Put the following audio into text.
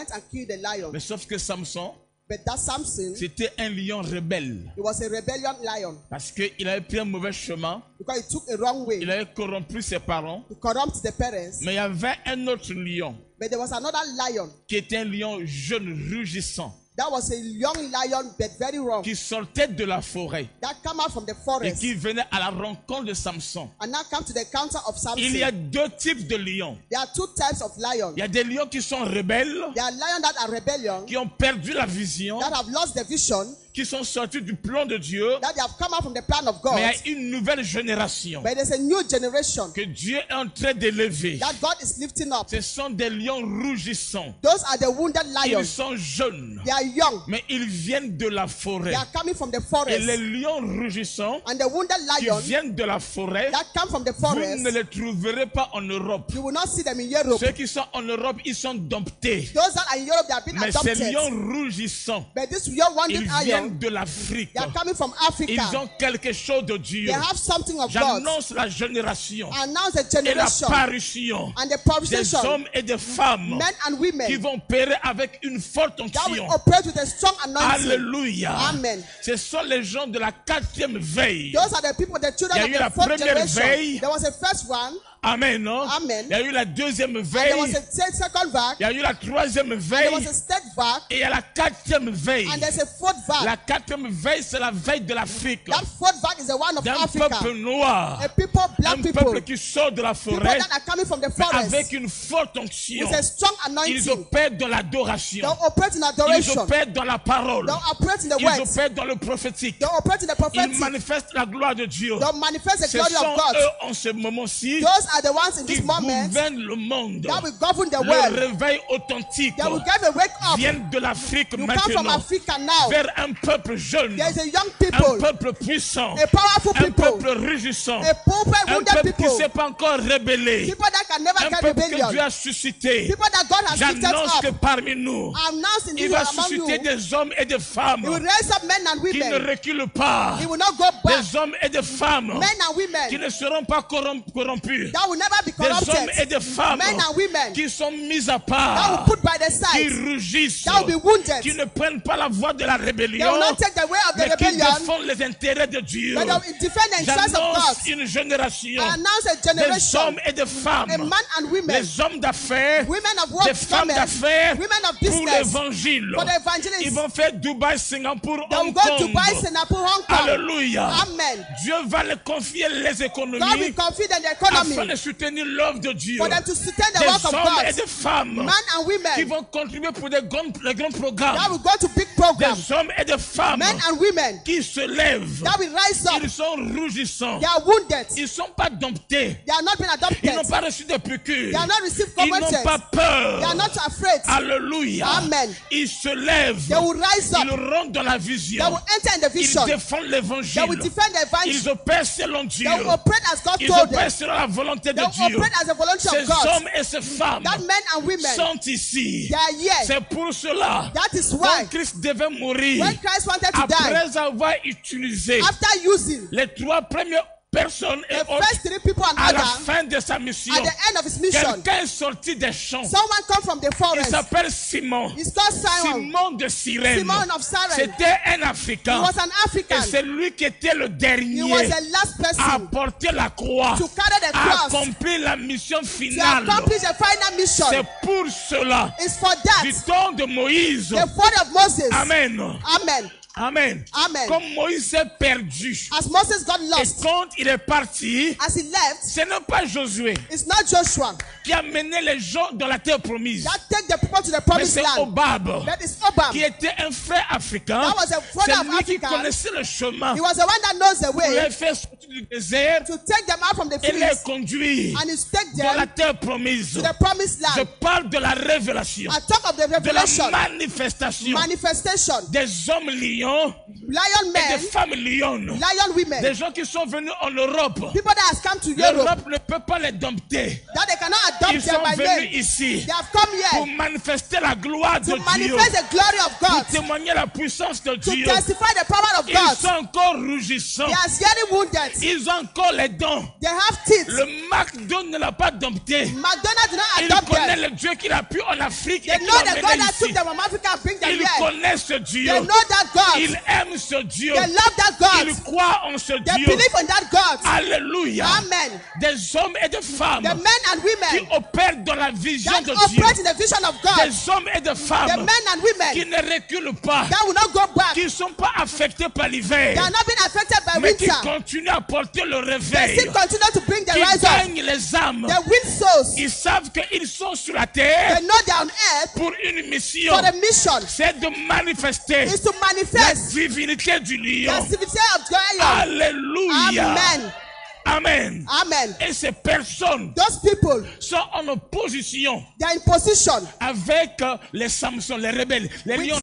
went and killed the lion. Mais sauf que Samson, But that Samson, c'était un lion rebelle. he was a rebellion lion. Parce qu'il avait pris un mauvais chemin. Because he took a wrong way. Il avait corrompu ses parents. He corrupted the parents. Mais il y avait un autre lion But there was another lion. qui était un lion jeune, rugissant, That was a young lion, but very wrong. qui sortait de la forêt That came out from the et forest. qui venait à la rencontre de Samson. And now come to the counter of Samson. Il y a deux types de lions. There are two types of lions. Il y a des lions qui sont rebelles, There are lions that are rebellion, qui ont perdu la vision, that have lost the vision, qui sont sortis du plan de Dieu. that they have come out from the plan of God. Mais il y a une nouvelle génération But there's a new generation que Dieu est en train d'élever. that God is lifting up. Ce sont des lions rougissants. Those are the wounded Ils lions. sont jeunes, They are young. mais ils viennent de la forêt. They are coming from the Et forest. les lions rougissants And the wounded qui lions viennent de la forêt, that come from the vous forest, ne les trouverez pas en Europe. you will not see them in Europe. Ceux qui sont en Europe, ils sont domptés. Those that are in Europe, they have been Mais ces adopted. lions rougissants, But this young wounded ils lion, viennent de l'Afrique. they are coming from Ils Africa. ont quelque chose de Dieu. They have something of God. J'annonce la génération Announce the et la generation parution and the des provision, hommes et des femmes men and qui women, vont périr avec une forte that will onction. operate with a strong anointing. Alléluia. Amen. Ce sont les gens de la 4e veille. Those are the people, the children Il y a of eu la the fourth première generation. veille. There was a first one, Amen, non? Amen. Il y a eu la 2e and there was veille. a second vac, Il y a eu la 3e and there was veille. a third vac, Et il y a la 4e veille. and there's a fourth vac. La 4e veille, c'est la veille de l'Afrique. That fourth vac is the one of D'un Africa. peuple noir. A people, black Un people, peuple qui sort de la people forêt, that are coming from the mais forest avec une forte onction. with a strong Ils anointing. opèrent dans l'adoration. They'll operate in Ils adoration. opèrent dans la parole. They'll operate in the Ils words. opèrent dans le prophétique. They'll operate in the Ils prophetic. manifestent la gloire de Dieu. They'll manifest the Ce glory sont of God. eux en ce moment-ci Those are the ones in qui this moment gouvernent le monde. that will govern the Le world. réveil authentique They will give a wake up. vient de l'Afrique You come from maintenant Africa now. vers un peuple jeune, There is a young un people, peuple puissant, a powerful un people, peuple rugissant, a pulpit un wounded peuple qui ne people, s'est pas encore rébellé, people that can never un get peuple que rebellion, Dieu a suscité. people that God has lifted J'annonce que up. parmi nous, Announce in il this va among you, susciter des hommes et des femmes He will raise up men and qui ne women. reculent pas, He will not go back. des hommes et des femmes Men and qui women ne seront pas corrompus, that will never be des hommes et corrupted. des femmes Men and women qui sont mis à that will part, put by the qui side, rugissent, that will be wounded. qui ne prennent pas la voie de la They rébellion, will not take the way of the mais qui rebellion, défendent les intérêts de Dieu. but they will defend the interests of God. J'annonce une génération I announce a des generation, hommes et des a femmes, man and women, les hommes d'affaires, women of des work, femmes women, d'affaires women of pour business, l'évangile. for the Ils evangelists. vont faire Dubaï, Singapour, They will Hong go to Kong. Dubai, Singapore, Hong Kong. Alléluia. Amen. Dieu va les confier les God will économies confide in the afin economy de soutenir l'œuvre de Dieu. for them to sustain the Des work of hommes et God. des femmes Men and qui women vont contribuer pour les grands that programmes. will go to big programs. Des hommes et des femmes Men and women qui se lèvent. that will rise up. Ils sont rougissants. They are wounded. Ils ne sont pas domptés. They are not been Ils n'ont adopted. pas reçu de piqûres. They are not received Ils n'ont commotions. pas peur. They are not afraid. Alléluia. Amen. Ils se lèvent. They will rise up. Ils rentrent dans la They vision. will enter in the Ils vision. défendent They l'évangile. will defend the Ils evangelist. opèrent selon Dieu. They will operate as God Ils told them. opèrent selon la volonté de They will Dieu. operate as a volunteer Ces of God. hommes et ces femmes That men and women, sont ici. they are here. C'est pour cela That is why que Christ devait mourir when Christ wanted to die, après avoir utilisé after using les 3 premières personnes et the autres first 3 people and à la Adam, fin de sa mission. at the end of his mission, Quelqu'un est sorti des champs. someone come from the Il forest. s'appelle Simon. He's called Simon. Simon de Cyrène. Simon of Cyrene. C'était un He Africain. was an Et African. c'est lui qui était le He dernier was the last à person porter la croix, to carry the à cross, accomplir la mission to finale. accomplish the final mission. C'est pour cela, It's for du that, temps de Moïse. the father of Moses. Amen. Amen. Amen. Amen. Comme Moïse s'est perdu. As Moses got Et lost, quand il est parti, as he left, ce n'est pas Josué it's not Joshua qui a mené les gens dans la terre promise. that take the people to the Mais promised c'est land. Obab, That is Obam. qui était un frère africain. That was a C'est father of lui qui Africa. connaissait le chemin. He was the one that knows the Pour way les faire sortir du désert to take them out from the et les fields conduire and he take dans la them terre promise. to the promised Je land. parle de la révélation, I talk of the de la revelation, manifestation manifestation, des hommes lions lion et men, des femmes lionnes. lion women, Des gens qui sont venus en Europe. people that has come to Europe, L'Europe ne peut pas les dompter. that they cannot Ils adopt them sont by venus name. ici They have come pour here manifester la gloire de to Dieu, manifest the glory of pour God, témoigner la puissance de to Dieu. testify the power of Ils God. sont encore rougissants. They are getting wounded. Ils ont encore les dents. They have teeth. Le McDo ne l'a pas dompté. McDonald's did not Il adopt connaît them. le Dieu qu'il a pu en Afrique They et qu'il know a the God mené that took ici. them from Africa and bring them Ils here. connaissent ce Dieu. They know that God. Ils aiment ce Dieu. They love that God. Ils croient en ce They Dieu. believe in that God. Alléluia. Amen. Des hommes et des femmes The men and qui women opèrent dans la vision that de Dieu. operate in the vision of God. Des hommes et des The femmes men and qui women ne reculent pas, that will not go back. qui ne sont pas affectés par They l'hiver, are not being affected by mais qui winter. continuent à porter le They réveil, still continue to bring the qui rise up. gagnent les âmes. They win souls. Ils savent qu'ils sont sur la terre They know they are on earth pour une mission. for the mission C'est de manifester is to la manifest divinité du the lion. activity of the lion. Alléluia. Amen. Amen. Amen. Et ces personnes Those people, sont en opposition they are in position avec les Samson, les rebelles, les lions.